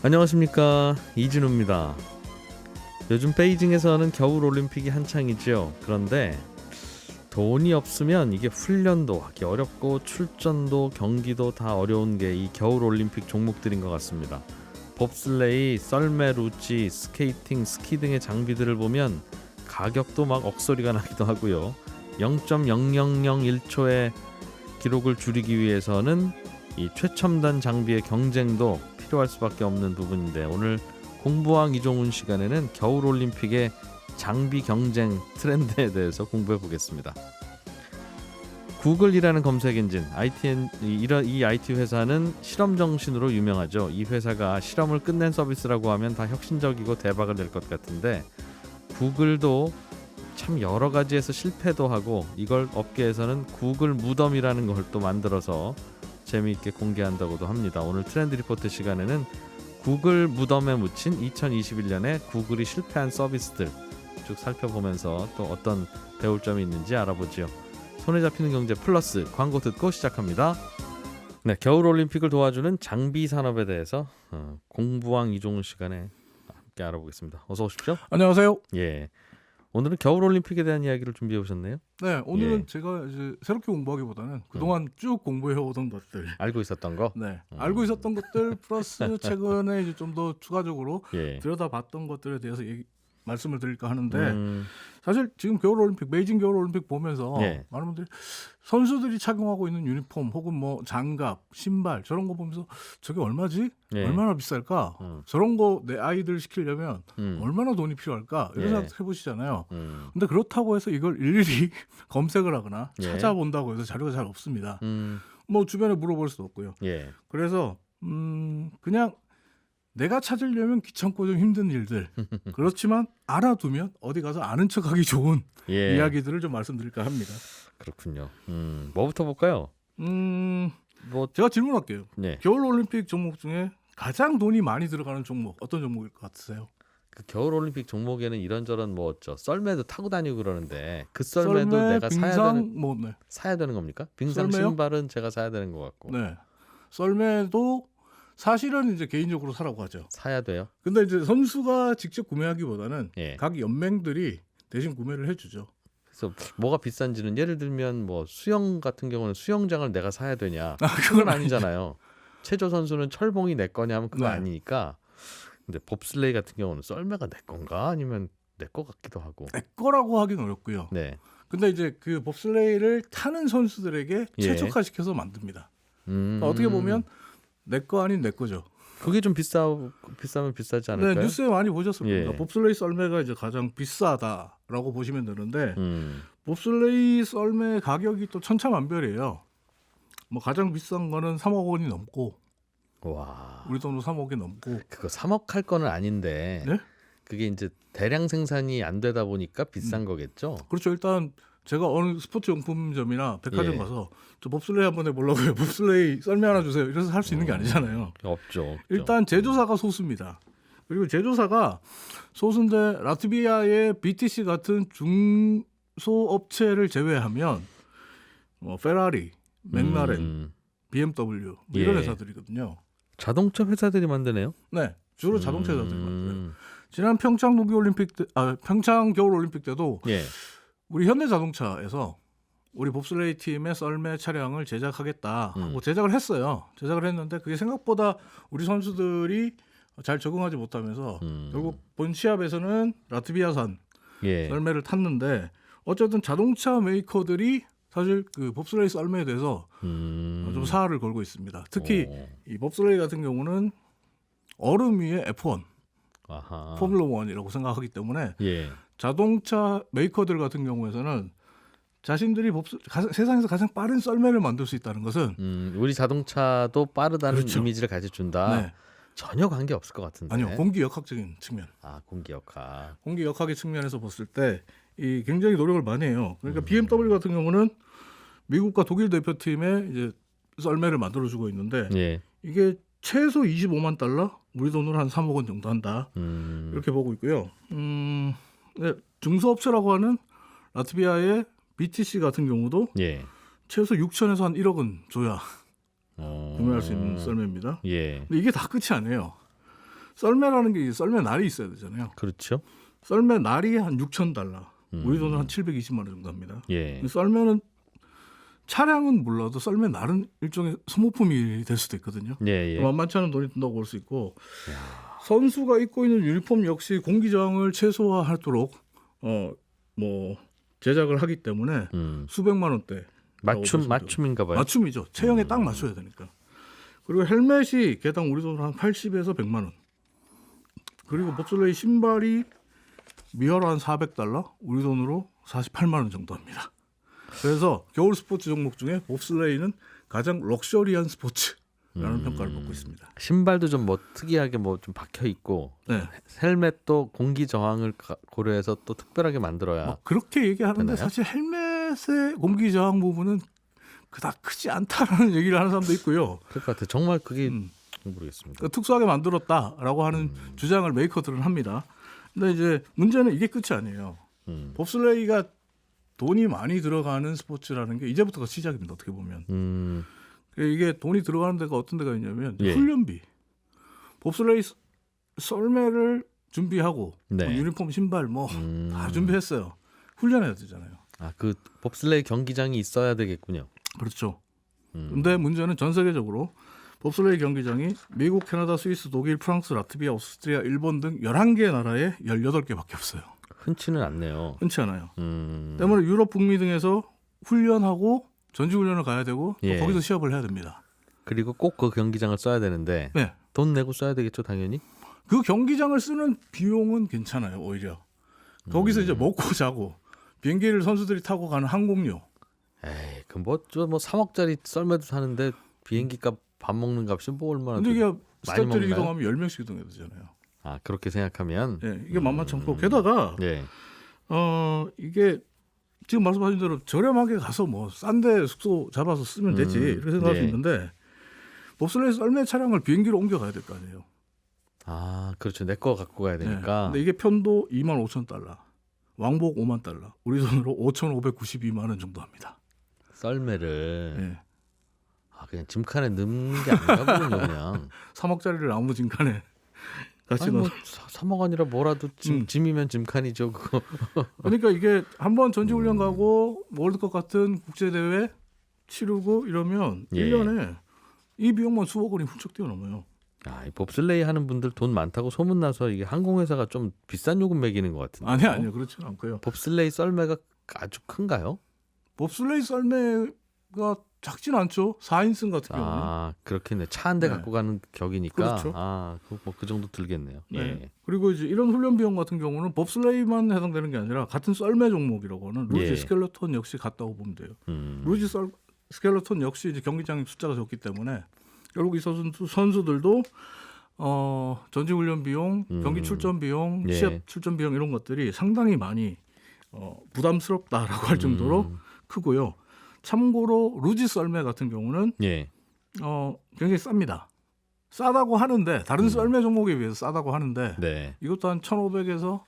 안녕하십니까, 이진우입니다. 요즘 베이징에서는 겨울올림픽이 한창이죠. 그런데 돈이 없으면 이게 훈련도 하기 어렵고 출전도 경기도 다 어려운 게 이 겨울올림픽 종목들인 것 같습니다. 봅슬레이, 썰매, 루지, 스케이팅, 스키 등의 장비들을 보면 가격도 막 억소리가 나기도 하고요. 0.0001초의 기록을 줄이기 위해서는 이 최첨단 장비의 경쟁도 필요할 수밖에 없는 부분인데, 오늘 공부왕 이종훈 시간에는 겨울올림픽의 장비 경쟁 트렌드에 대해서 공부해 보겠습니다. 구글이라는 검색 엔진, 이 IT 회사는 실험 정신으로 유명하죠. 이 회사가 실험을 끝낸 서비스라고 하면 다 혁신적이고 대박을 낼 것 같은데, 구글도 참 여러 가지에서 실패도 하고 이걸 업계에서는 구글 무덤이라는 걸 또 만들어서 재미있게 공개한다고도 합니다. 오늘 트렌드 리포트 시간에는 구글 무덤에 묻힌 2021년에 구글이 실패한 서비스들 쭉 살펴보면서 또 어떤 배울 점이 있는지 알아보죠. 손에 잡히는 경제 플러스 광고 듣고 시작합니다. 네, 겨울올림픽을 도와주는 장비 산업에 대해서 공부왕 이종훈 시간에 함께 알아보겠습니다. 어서 오십시오. 안녕하세요. 예, 오늘은 겨울올림픽에 대한 이야기를 준비해 오셨네요. 네, 오늘은 예. 제가 이제 새롭게 공부하기보다는 그동안 쭉 공부해 오던 것들, 알고 있었던 거. 네, 알고 있었던 것들 플러스 최근에 이제 좀 더 추가적으로 예. 들여다봤던 것들에 대해서 말씀을 드릴까 하는데, 사실 지금 겨울올림픽, 베이징 겨울올림픽 보면서 예. 많은 분들이 선수들이 착용하고 있는 유니폼 혹은 뭐 장갑, 신발 저런 거 보면서 저게 얼마지? 예. 얼마나 비쌀까? 저런 거 내 아이들 시키려면 얼마나 돈이 필요할까? 이런 예. 생각 해보시잖아요. 근데 그렇다고 해서 이걸 일일이 검색을 하거나 예. 찾아본다고 해서 자료가 잘 없습니다. 음. 뭐 주변에 물어볼 수도 없고요. 예. 그래서 그냥 내가 찾으려면 귀찮고 좀 힘든 일들, 그렇지만 알아두면 어디 가서 아는 척하기 좋은 예. 이야기들을 좀 말씀드릴까 합니다. 그렇군요. 뭐부터 볼까요? 뭐 제가 질문할게요. 네. 겨울올림픽 종목 중에 가장 돈이 많이 들어가는 종목 어떤 종목일 것 같으세요? 그 겨울올림픽 종목에는 이런저런 뭐 썰매도 타고 다니고 그러는데 그 썰매도 내가 빙상, 사야 되는 겁니까? 빙상 썰매요? 신발은 제가 사야 되는 것 같고. 네. 썰매도 사실은 이제 개인적으로 사라고 하죠. 사야 돼요? 근데 이제 선수가 직접 구매하기보다는 예. 각 연맹들이 대신 구매를 해주죠. 그래서 뭐가 비싼지는, 예를 들면 뭐 수영 같은 경우는 수영장을 내가 사야 되냐? 그건 그건 아니잖아요. 체조 선수는 철봉이 내 거냐면 그거 네. 아니니까. 근데 봅슬레이 같은 경우는 썰매가 내 건가 아니면 내 거 같기도 하고. 내 거라고 하긴 어렵고요. 네. 근데 이제 그 봅슬레이를 타는 선수들에게 예. 최적화시켜서 만듭니다. 그러니까 어떻게 보면 내 거 아닌 내 거죠. 그게 좀 비싸면 비싸지 않을까요? 네, 뉴스에 많이 보셨을 겁니다. 예. 봅슬레이 썰매가 이제 가장 비싸다라고 보시면 되는데, 음. 봅슬레이 썰매 가격이 또 천차만별이에요. 뭐 가장 비싼 거는 3억 원이 넘고, 와. 우리 돈으로 3억이 넘고. 그거 3억 할 거는 아닌데. 네? 그게 이제 대량 생산이 안 되다 보니까 비싼 거겠죠. 그렇죠. 일단 제가 어느 스포츠 용품점이나 백화점 예. 가서 저 봅슬레이 한번 해보려고요. 봅슬레이 썰매 하나 주세요. 이래서 할 수 있는 게 아니잖아요. 없죠. 일단 제조사가 소수입니다. 그리고 제조사가 소수인데 라트비아의 BTC 같은 중소업체를 제외하면 뭐 페라리, 맥라렌, BMW 뭐 이런 예. 회사들이거든요. 자동차 회사들이 만드네요. 네, 주로 자동차 회사들이 만들어요. 지난 평창 겨울올림픽 때도 예. 우리 현대자동차에서 우리 봅슬레이 팀의 썰매 차량을 제작하겠다 하고 제작을 했어요. 제작을 했는데 그게 생각보다 우리 선수들이 잘 적응하지 못하면서 결국 본 시합에서는 라트비아산 예. 썰매를 탔는데, 어쨌든 자동차 메이커들이 사실 그 봅슬레이 썰매에 대해서 좀 사활을 걸고 있습니다. 특히 이 봅슬레이 같은 경우는 얼음 위에 F1, 아하. 포뮬러 1이라고 생각하기 때문에 예. 자동차 메이커들 같은 경우에서는 자신들이 세상에서 가장 빠른 썰매를 만들 수 있다는 것은 우리 자동차도 빠르다는 그렇죠. 이미지를 가르쳐준다. 네. 전혀 관계 없을 것 같은데. 아니요, 공기 역학적인 측면, 아, 공기 역학. 공기 역학의 측면에서 봤을 때 이 굉장히 노력을 많이 해요. 그러니까 BMW 같은 경우는 미국과 독일 대표팀에 이제 썰매를 만들어주고 있는데, 예. 이게 최소 25만 달러, 우리 돈으로 한 3억 원 정도 한다. 이렇게 보고 있고요. 네, 중소업체라고 하는 라트비아의 BTC 같은 경우도 예. 최소 6천에서 한 1억은 줘야 어. 구매할 수 있는 썰매입니다. 예. 근데 이게 다 끝이 아니에요. 썰매라는 게 썰매 날이 있어야 되잖아요. 그렇죠. 썰매 날이 한 $6,000, 우리 돈으로 한 720만 원 정도 합니다. 예. 썰매는 차량은 몰라도 썰매 날은 일종의 소모품이 될 수도 있거든요. 예. 만만치 않은 돈이 든다고 볼 수 있고 선수가 입고 있는 유니폼 역시 공기 저항을 최소화하도록 뭐 제작을 하기 때문에 수백만 원대 맞춤인가 봐요. 맞춤이죠. 체형에 딱 맞춰야 되니까. 그리고 헬멧이 개당 우리 돈으로 한 80에서 100만 원. 그리고 봅슬레이 신발이 미화로 한 $400, 우리 돈으로 48만 원 정도 합니다. 그래서 겨울 스포츠 종목 중에 봅슬레이는 가장 럭셔리한 스포츠라는 평가를 받고 있습니다. 신발도 좀 뭐 특이하게 뭐 좀 박혀 있고 네. 헬멧도 공기 저항을 고려해서 또 특별하게 만들어야 그렇게 얘기하는데 되나요? 사실 헬멧의 공기 저항 부분은 그닥 크지 않다라는 얘기를 하는 사람도 있고요. 그럴 것 같아요. 정말 그게 모르겠습니다. 그러니까 특수하게 만들었다라고 하는 주장을 메이커들은 합니다. 근데 이제 문제는 이게 끝이 아니에요. 봅슬레이가 돈이 많이 들어가는 스포츠라는 게 이제부터가 시작입니다. 어떻게 보면. 이게 돈이 들어가는 데가 어떤 데가 있냐면 예. 훈련비. 봅슬레이 썰매를 준비하고 네. 뭐 유니폼, 신발 뭐 다 준비했어요. 훈련해야 되잖아요. 그 봅슬레이 경기장이 있어야 되겠군요. 그렇죠. 근데 문제는 전 세계적으로 봅슬레이 경기장이 미국, 캐나다, 스위스, 독일, 프랑스, 라트비아, 오스트리아, 일본 등 11개 나라에 18개밖에 없어요. 흔치는 않네요. 흔치 않아요. 때문에 유럽, 북미 등에서 훈련하고 전지훈련을 가야 되고 또 예. 거기서 시합을 해야 됩니다. 그리고 꼭 그 경기장을 써야 되는데 네. 돈 내고 써야 되겠죠, 당연히. 그 경기장을 쓰는 비용은 괜찮아요. 오히려. 거기서 이제 먹고 자고 비행기를 선수들이 타고 가는 항공료. 에이, 뭐 3억짜리 썰매도 사는데 비행기값 밥 먹는 값이 뭐 얼마나 근데 이게 많이 스태프들이 먹나요? 이동하면 10명씩 이동해야 되잖아요. 그렇게 생각하면 예, 이게 만만치 않고 게다가 예. 이게 지금 말씀하신 대로 저렴하게 가서 뭐 싼데 숙소 잡아서 쓰면 되지 이렇게 생각할 수 네. 있는데 봅슬레이 썰매 차량을 비행기로 옮겨가야 될 거 아니에요. 그렇죠. 내 거 갖고 가야 네. 되니까. 근데 이게 편도 $25,000, 왕복 $50,000, 우리 돈으로 5,592만 원 정도 합니다. 썰매를 네. 그냥 짐칸에 넣는 게 아닌가 보군요, 그냥. 3억짜리를 아무 짐칸에 같이 아니, 넣어. 뭐 3억 아니라 뭐라도 짐이면 짐칸이죠, 그거. 그러니까 이게 한번 전지훈련 가고 월드컵 같은 국제 대회 치르고 이러면 예. 1년에 이 비용만 수억 원이 훌쩍 뛰어넘어요. 이 봅슬레이 하는 분들 돈 많다고 소문나서 이게 항공회사가 좀 비싼 요금 매기는 것 같은데. 아니요, 그렇지는 않고요. 봅슬레이 썰매가 아주 큰가요? 봅슬레이 썰매가 작진 않죠. 4인승 같은 경우는. 그렇겠네. 차 한 대 네. 갖고 가는 격이니까. 그렇죠. 그 정도 들겠네요. 네. 예. 그리고 이제 이런 훈련 비용 같은 경우는 봅슬레이만 해당되는 게 아니라 같은 썰매 종목이라고 하는 루지 예. 스켈레톤 역시 같다고 보면 돼요. 루지 스켈레톤 역시 이제 경기장 숫자가 적기 때문에 결국 이 선수들도 전지훈련 비용, 경기 출전 비용, 예. 시합 출전 비용 이런 것들이 상당히 많이 부담스럽다라고 할 정도로 크고요. 참고로 루지 썰매 같은 경우는 예. 굉장히 쌉니다. 싸다고 하는데 다른 썰매 종목에 비해서 싸다고 하는데 네. 이것도 한 1,500에서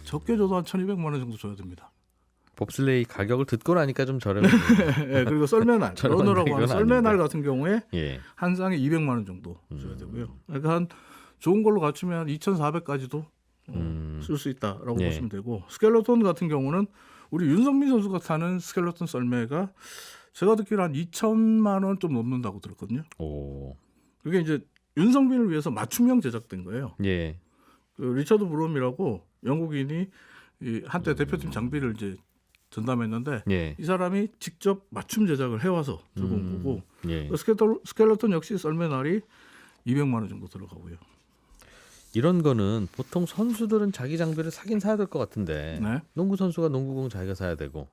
적게 줘도 한 1,200만 원 정도 줘야 됩니다. 봅슬레이 가격을 듣고 나니까 좀 저렴해요. 네, 그리고 썰매날, 저렴한 러너라고 건 하는 썰매날 아닌데. 같은 경우에 예. 한 쌍에 200만 원 정도 줘야 되고요. 그러니까 한 좋은 걸로 갖추면 2,400까지도 쓸 수 있다라고 예. 보시면 되고 스켈레톤 같은 경우는 우리 윤성민 선수가 타는 스켈레톤 썰매가 제가 듣기로 한 2,000만 원 좀 넘는다고 들었거든요. 오. 그게 이제 윤성민을 위해서 맞춤형 제작된 거예요. 예. 그 리처드 브롬이라고 영국인이 이 한때 대표팀 장비를 이제 전담했는데 예. 이 사람이 직접 맞춤 제작을 해와서 들고 온 거고 예. 스켈레톤 역시 썰매날이 200만 원 정도 들어가고요. 이런 거는 보통 선수들은 자기 장비를 사긴 사야 될 것 같은데 네. 농구 선수가 농구공 자기가 사야 되고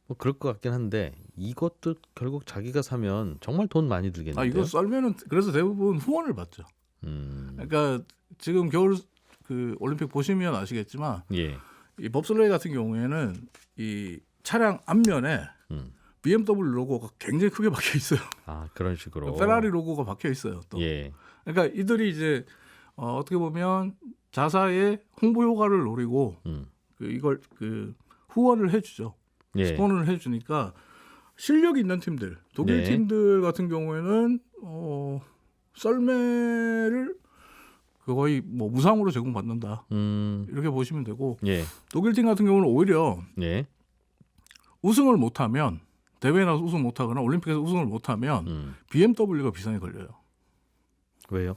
뭐 그럴 것 같긴 한데 이것도 결국 자기가 사면 정말 돈 많이 들겠는데요. 이거 썰매는 그래서 대부분 후원을 받죠. 그러니까 지금 겨울 그 올림픽 보시면 아시겠지만 예. 이 봅슬레이 같은 경우에는 이 차량 앞면에 BMW 로고가 굉장히 크게 박혀 있어요. 그런 식으로. 페라리 로고가 박혀 있어요. 또. 예. 그러니까 이들이 이제 어떻게 보면 자사의 홍보 효과를 노리고 이걸 후원을 해주죠. 예. 스폰을 해주니까 실력이 있는 팀들, 독일 네. 팀들 같은 경우에는 썰매를 그 거의 뭐 무상으로 제공받는다. 이렇게 보시면 되고 예. 독일팀 같은 경우는 오히려 예. 우승을 못하면 대회에 나서 우승 못하거나 올림픽에서 우승을 못하면 BMW가 비상에 걸려요. 왜요?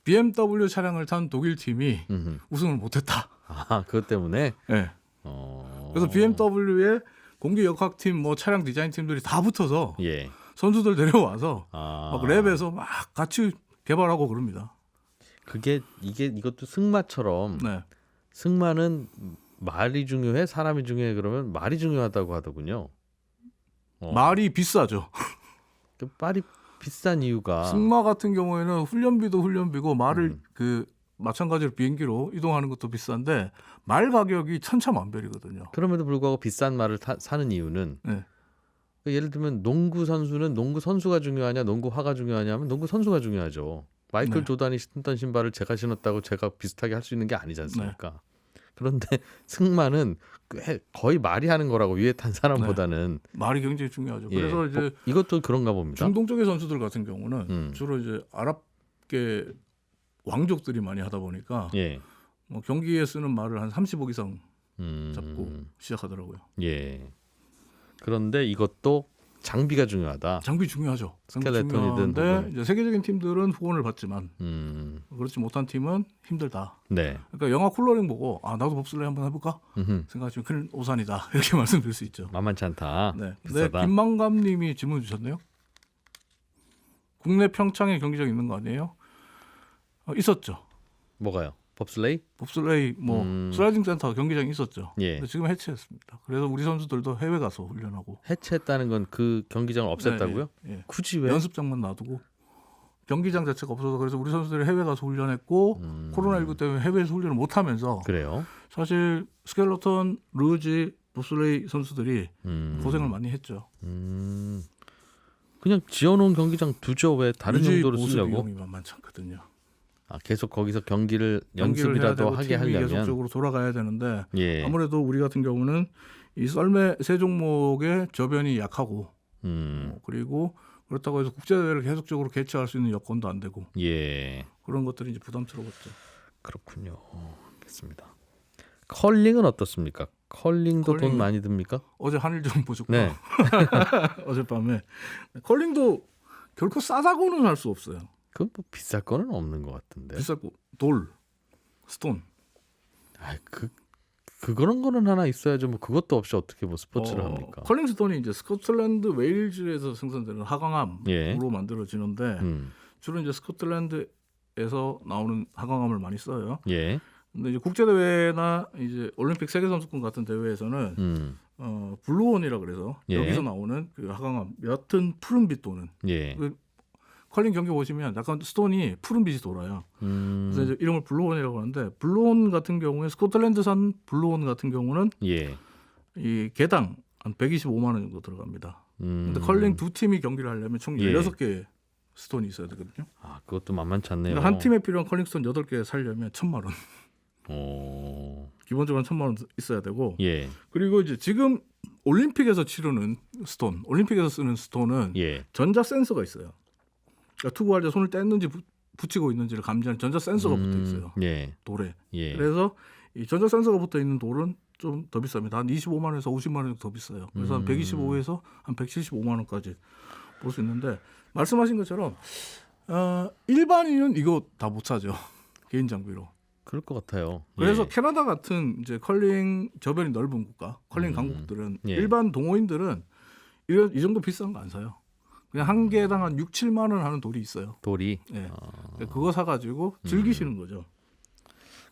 BMW 차량을 탄 독일 팀이 우승을 못했다. 아, 그것 때문에. 네. 그래서 BMW의 공기 역학팀, 뭐 차량 디자인 팀들이 다 붙어서 예. 선수들 데려와서 아. 막 랩에서 막 같이 개발하고 그럽니다. 이것도 승마처럼 네. 승마는 말이 중요해, 사람이 중요해 그러면 말이 중요하다고 하더군요. 말이 비싸죠. 그 말이 비싼 이유가 승마 같은 경우에는 훈련비도 훈련비고 말을 그 마찬가지로 비행기로 이동하는 것도 비싼데 말 가격이 천차만별이거든요. 그럼에도 불구하고 비싼 말을 사는 이유는 네. 예를 들면 농구 선수는 농구 선수가 중요하냐, 농구화가 중요하냐 하면 농구 선수가 중요하죠. 마이클 네. 조단이 신던 신발을 제가 신었다고 제가 비슷하게 할 수 있는 게 아니지 않습니까? 네. 그런데 승마는 거의 말이 하는 거라고 위에 탄 사람보다는 말이 굉장히 중요하죠. 예. 그래서 이제 이것도 그런가 봅니다. 중동 쪽의 선수들 같은 경우는 주로 이제 아랍계 왕족들이 많이 하다 보니까 예. 뭐 경기에 쓰는 말을 한 30억 이상 잡고 시작하더라고요. 예. 그런데 이것도 장비가 중요하다. 장비 중요하죠. 장비 스켈레톤이든 중요한데 혹은. 이제 세계적인 팀들은 후원을 받지만 그렇지 못한 팀은 힘들다. 네. 그러니까 영화 쿨러링 보고 아 나도 봅슬레이 한번 해볼까 생각하시면 큰 오산이다 이렇게 말씀드릴 수 있죠. 만만치 않다. 네. 근데 비싸다. 김만감님이 질문 주셨네요. 국내 평창에 경기장 있는 거 아니에요? 있었죠. 뭐가요? 법슬레이? 봅슬레이 뭐 슬라이딩 센터 경기장 있었죠. 예. 근데 지금 해체했습니다. 그래서 우리 선수들도 해외 가서 훈련하고 해체했다는 건 그 경기장을 없앴다고요? 네, 예. 굳이 왜? 연습장만 놔두고 경기장 자체가 없어서 그래서 우리 선수들이 해외 가서 훈련했고 코로나19 때문에 해외에서 훈련을 못 하면서 그래요? 사실 스켈레톤, 루지, 봅슬레이 선수들이 고생을 많이 했죠. 그냥 지어놓은 경기장 두죠. 왜 다른 루지 용도로 보수 쓰려고? 비용이 만만치 않거든요. 아, 계속 거기서 경기를 해야 연습이라도 되고 하게 팀이 하려면 계속적으로 돌아가야 되는데 예. 아무래도 우리 같은 경우는 이 썰매 세 종목의 저변이 약하고 그리고 그렇다고 해서 국제대회를 계속적으로 개최할 수 있는 여건도 안 되고 예. 그런 것들이 이제 부담스러웠죠. 그렇군요. 알겠습니다. 컬링은 어떻습니까? 컬링도 돈 컬링은 많이 듭니까? 어제 한일전 보셨고 네. 어젯밤에 컬링도 결코 싸다고는 할 수 없어요. 그건 뭐 비쌀 거는 없는 것 같은데. 비싸고 돌, 스톤. 아, 그런 거는 하나 있어야죠. 뭐 그것도 없이 어떻게 뭐 스포츠를 합니까? 컬링 스톤이 이제 스코틀랜드 웨일즈에서 생산되는 하강암으로 예. 만들어지는데 주로 이제 스코틀랜드에서 나오는 하강암을 많이 써요. 예. 근데 이제 국제 대회나 이제 올림픽 세계 선수권 같은 대회에서는 블루온이라 그래서 예. 여기서 나오는 그 하강암 옅은 푸른빛 도는 예. 그 컬링 경기 보시면 약간 스톤이 푸른빛이 돌아요. 그래서 이제 이름을 블루온이라고 하는데 블루온 같은 경우에 스코틀랜드산 블루온 같은 경우는 예. 이 개당 한 125만 원 정도 들어갑니다. 근데 컬링 두 팀이 경기를 하려면 총 예. 16개의 스톤이 있어야 되거든요. 아, 그것도 만만치 않네요. 그러니까 한 팀에 필요한 컬링 스톤 8개 살려면 1,000만 원. 오. 기본적으로 1,000만 원 있어야 되고 예. 그리고 이제 지금 올림픽에서 치르는 스톤, 올림픽에서 쓰는 스톤은 예. 전자 센서가 있어요. 그러니까 투구할 때 손을 뗐는지 붙이고 있는지를 감지하는 전자 센서가 붙어 있어요. 예. 돌에. 예. 그래서 이 전자 센서가 붙어 있는 돌은 좀 더 비쌉니다. 한 25만 원에서 50만 원 정도 더 비싸요. 그래서 한 125에서 한 175만 원까지 볼 수 있는데 말씀하신 것처럼 일반인은 이거 다 못 사죠. 개인 장비로. 그럴 것 같아요. 그래서 예. 캐나다 같은 이제 컬링 저변이 넓은 국가, 컬링 강국들은 예. 일반 동호인들은 이 정도 비싼 거 안 사요. 그냥 한 개당 한 6, 7만 원 하는 돌이 있어요. 돌이. 네. 그거 사가지고 즐기시는 거죠.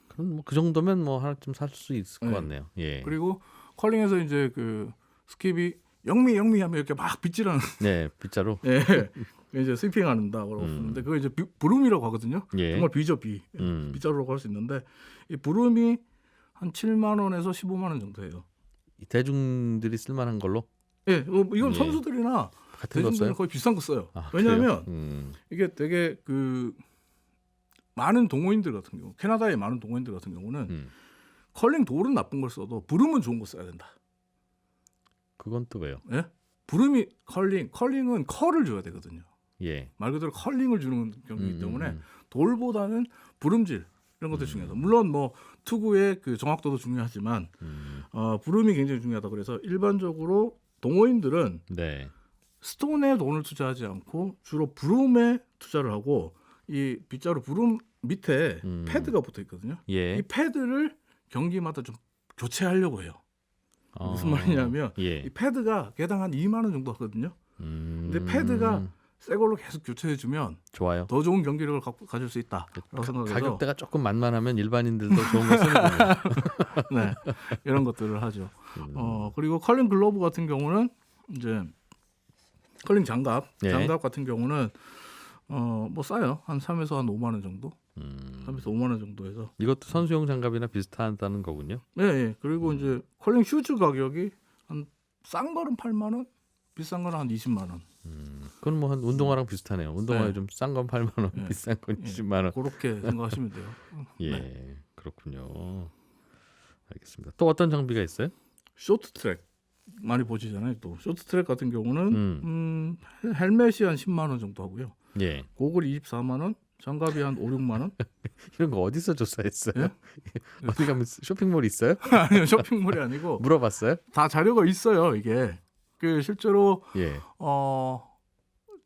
그럼 뭐 그 정도면 뭐 하나쯤 살 수 있을 것 네. 같네요. 예. 그리고 컬링에서 이제 그 스킵이 영미 하면 이렇게 막 빗질하는 네, 빗자루. 예. 이제 스위핑한다고 그러는데 그거 이제 부름이라고 하거든요. 예. 정말 비죠 비. 빗자루라고 할 수 있는데 이 부름이 한 7만 원에서 15만 원 정도예요. 대중들이 쓸만한 걸로 예, 이건 예. 선수들이나 같은 거 대중들은 써요? 거의 비싼 거 써요. 아, 왜냐하면 그래요? 이게 되게 그 많은 동호인들 같은 경우, 캐나다의 많은 동호인들 같은 경우는 컬링 돌은 나쁜 걸 써도 부름은 좋은 거 써야 된다. 그건 또 왜요? 예? 부름이 컬링은 컬을 줘야 되거든요. 예. 말 그대로 컬링을 주는 경기이기 때문에 돌보다는 부름질 이런 것도 중요하다. 물론 뭐 투구의 그 정확도도 중요하지만 부름이 굉장히 중요하다. 그래서 일반적으로 동호인들은 네. 스톤에 돈을 투자하지 않고 주로 부름에 투자를 하고 이 빗자루 부름 밑에 패드가 붙어 있거든요. 예. 이 패드를 경기마다 좀 교체하려고 해요. 무슨 말이냐면 예. 이 패드가 개당 한 2만 원 정도 하거든요. 근데 패드가 새 걸로 계속 교체해주면 좋아요. 더 좋은 경기력을 가질 수 있다라고 생각해서 가격대가 조금 만만하면 일반인들도 좋은 거 쓰는군요. 네, 이런 것들을 하죠. 그리고 컬링 글러브 같은 경우는 이제 컬링 장갑 같은 경우는 뭐 싸요. 한 3에서 한 5만 원 정도. 3에서 5만 원 정도에서. 이것도 선수용 장갑이나 비슷하다는 거군요. 네, 예. 그리고 이제 컬링 슈즈 가격이 한 싼 거는 8만 원, 비싼 거는 한 20만 원. 그건 뭐 한 운동화랑 비슷하네요. 운동화에 네. 좀 싼 건 8만 원, 네. 비싼 건 20만 원. 그렇게 생각하시면 돼요. 예, 네. 그렇군요. 알겠습니다. 또 어떤 장비가 있어요? 쇼트트랙 많이 보시잖아요. 또 쇼트트랙 같은 경우는 헬멧이 한 10만 원 정도 하고요. 예. 고글이 24만 원, 장갑이 한 5, 6만 원. 이런 거 어디서 조사했어요? 예? 어디 가면 쇼핑몰 있어요? 아니요, 쇼핑몰이 아니고 물어봤어요? 다 자료가 있어요. 이게 그 실제로 예.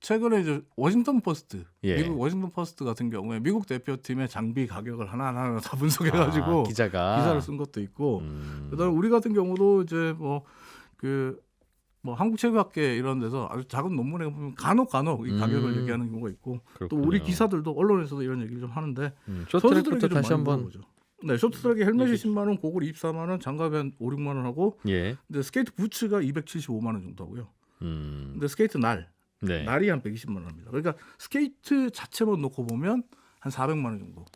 최근에 이제 워싱턴 포스트, 예. 미국 워싱턴 포스트 같은 경우에 미국 대표팀의 장비 가격을 하나하나 다 분석해가지고 기사를 쓴 것도 있고, 그다음에 우리 같은 경우도 이제 뭐 한국체육학회 이런 데서 아주 작은 논문에 보면 간혹 이 가격을 얘기하는 경우가 있고, 그렇군요. 또 우리 기사들도 언론에서도 이런 얘기를 좀 하는데, 쇼트트랙부터 다시 한번. 네, 쇼트트랙이 헬멧이 10만 원, 고글 24만 원, 장갑이 한 5, 6만 원 하고, 예. 근데 스케이트 부츠가 275만 원 정도 하고요. 근데 스케이트 네. 날이 한 120만 원입니다. 그러니까 스케이트 자체만 놓고 보면 한 400만 원 정도.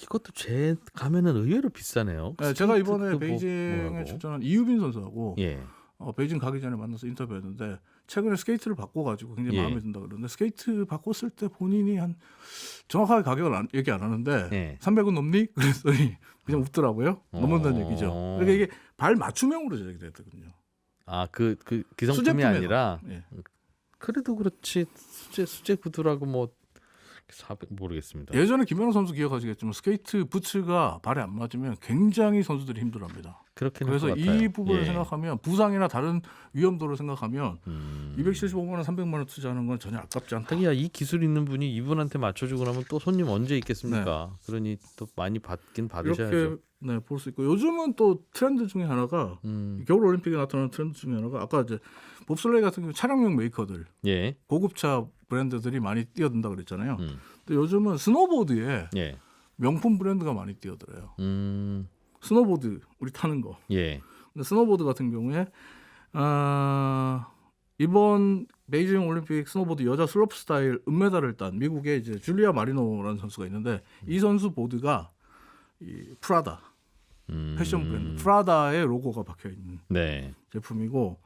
이것도 제 가면은 의외로 비싸네요. 네, 제가 이번에 스케이트 베이징에 뭐라고? 출전한 이유빈 선수하고 예. 베이징 가기 전에 만나서 인터뷰했는데, 최근에 스케이트를 바꿔가지고 굉장히 마음에 든다 그러는데, 스케이트 바꿨을 때 본인이 한 정확하게 가격을 얘기 안 하는데 300원 넘니? 그랬더니 그냥 웃더라고요. 넘는다는 얘기죠. 그러니까 이게 발 맞춤형으로 제작이 됐거든요. 아, 그 기성품이 수제품에서. 아니라. 예. 그래도 그렇지 수제 구두라고 뭐 400 모르겠습니다. 예전에 김연아 선수 기억하시겠지만 스케이트 부츠가 발에 안 맞으면 굉장히 선수들이 힘들어합니다. 그렇긴 그래서 할 것 같아요. 이 부분을 예. 생각하면, 부상이나 다른 위험도를 생각하면 275만 원, 300만 원 투자하는 건 전혀 아깝지 않다. 하기야 이 기술 있는 분이 이분한테 맞춰주고 나면 또 손님 언제 있겠습니까? 그러니 또 많이 받긴 받으셔야죠. 이렇게 볼 수 있고, 요즘은 또 트렌드 중에 하나가 겨울 올림픽에 나타나는 트렌드 중에 하나가, 아까 이제 봅슬레이 같은 경우 차량용 메이커들, 예. 고급차 브랜드들이 많이 뛰어든다 그랬잖아요. 근데 요즘은 스노보드에 예. 명품 브랜드가 많이 뛰어들어요. 스노보드 우리 타는 거. 예. 근데 스노보드 같은 경우에 이번 베이징 올림픽 스노보드 여자 슬로프 스타일 은메달을 딴 미국의 이제 줄리아 마리노라는 선수가 있는데, 이 선수 보드가 이 프라다 패션 브랜드 프라다의 로고가 박혀 있는 네. 제품이고,